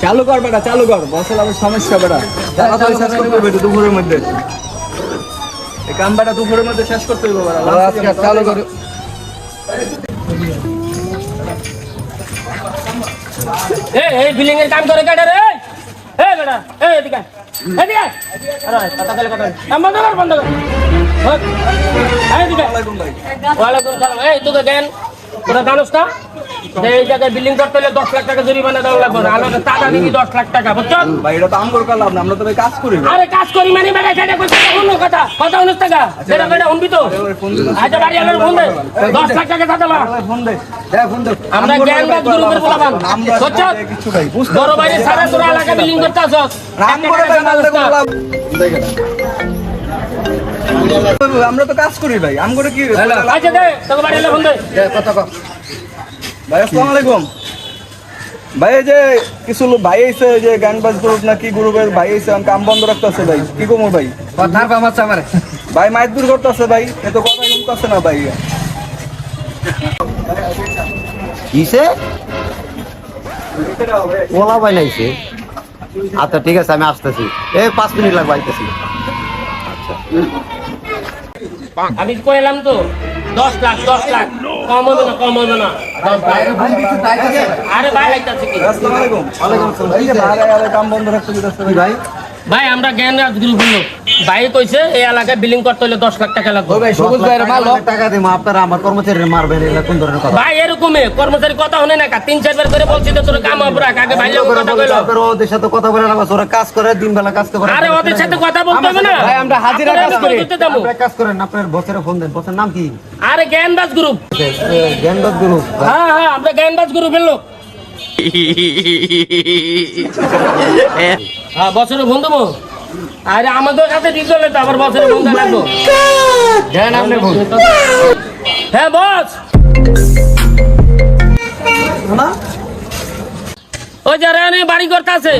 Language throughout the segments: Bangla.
চালু কর বেটা, চালু কর, বসে আবার সমস্যা বেটা। তাড়াতাড়ি শেষ করতে হবে দুপুরের মধ্যে। এই কাম বেটা দুপুরের মধ্যে শেষ করতে হবে বেটা। আজকে চালু কর। এই বিল্ডিং এর কাম করে কাটে রে। এই বেটা, এই এদিকে এদিকে। আরে কথা বলে কথা বন্ধ কর, বন্ধ কর। এই এদিকে। ওয়ালাইকুম ভাই। ওয়ালাইকুম সালাম। এই তোকে দেন, তোরা জানোস না যে এই জায়গায় বিল্ডিং করতে হলে 10 লাখ টাকা জরিমানা দেওয়া লাগবে। আলাদা টাকা নিবি 10 লাখ টাকা, বুঝছো? ভাই এটা তো আমগর কালাম না, আমরা তো ভাই কাজ করি। আরে কাজ করি মানে বেটা সেটা কইতে কোনো কথা কথা অনুস টাকা সেটা বেটা শুনবি তো? আচ্ছা বাড়ি আলার ফোন দে, 10 লাখ টাকা দাদা মা ফোন দে, ফোন দে। আমরা জ্ঞানবাদ গ্রুপের বলাবান, বুঝছো? কিছু ভাই বুঝতে বড় ভাই সারা তোরা এলাকা বিল্ডিং করতে আসছ। আমরা তো কাজ করি ভাই, আমগরে কি? আচ্ছা দে তোকে বাড়ি আলার ফোন দে। কথা কও ভাই। আসসালামু আলাইকুম ভাই। এই যে কিছু লোক ভাই আইছে, যে গানবাজ গ্রুপ না কি গ্রুপের ভাই আইছে, আমি কাম বন্ধ রাখতেছে ভাই। কি কমো ভাই? কথার পামাচ্ছে আমারে ভাই মাইক দূর করতেছে ভাই, এত কথা শুনতেছে না ভাই। কিসে ওলা ভাই নাইছে। আচ্ছা ঠিক আছে, আমি আসতেছি। 5 মিনিট লাগবে, আইতেছি। আমি কইলাম তো 10 লাখ কম হবে না, কম হবে না 10 লাখ। আরে ভাই আইতাছে কি? আসসালামু আলাইকুম। ওয়ালাইকুম আসসালাম। এই যে ভাই কাম বন্ধ রাখতে দিতেছে ভাই। ভাই আমরা জ্ঞানরাজ গ্রুপ হলো ভাই কইছে এই এলাকায় বিল্ডিং করতে হলে 10 লাখ টাকা লাগবে। ভাই সবুজ ভাইয়ের মাল টাকা দিমু, আপনারা আমার কর্মচারীরা মারবেন, এগুলা কোন ধরনের কথা? ভাই এরকমই কর্মচারী কথা শুনে না, 3-4 বার করে বলছি তো তোর কাম অপরা আগে ভাই লোক কথা কইলো। আপনারা ওদের সাথে কথা বলে না, ওরা কাজ করে, দিন বেলা কাজ করে। আরে ওদের সাথে কথা বলতে হবে না ভাই, আমরা হাজিরা কাজ করি। আপনারা কাজ করেন, আপনার বসের ফোন দেন। বসের নাম কি? আরে জ্ঞানরাজ গ্রুপ। জ্ঞানদত্ত গ্রুপ। হ্যাঁ আমরা জ্ঞানরাজ গ্রুপের লোক। হ্যাঁ বছরের বন্ধু মো। আরে আমাদের সাথে ঠিক চলে তো আবার বছরের বন্ধু লাগবো। জ্ঞান আপনি বল। হ্যাঁ বস। ওই যে রানি বাড়ি করতে আছে।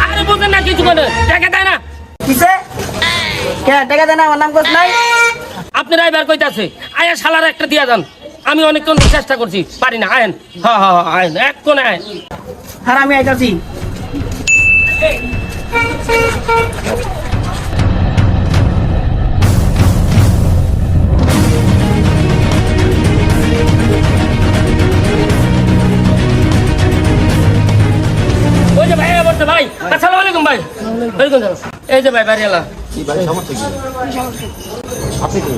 আরে বুঝেন না কিছু করে টাকা দেয় না। কিসে কে টাকা দেনা? আমার নাম কোস নাই। আপনারাই বের কইতাছে আয়া শালার একটা দিয়া যান। আমি অনেকক্ষণ চেষ্টা করছি, পারি না। আয়েন হ্যাঁ আয়েন এক কোণে আয়েন। আর আমি আইতাছি। ওই যে ভাই বলছে ভাই আসসালামু আলাইকুম ভাই। ওয়ালাইকুম সালাম। এই যে ভাই বাড়ি এলা। কি ভাই সমস্যা কি? আপনি কি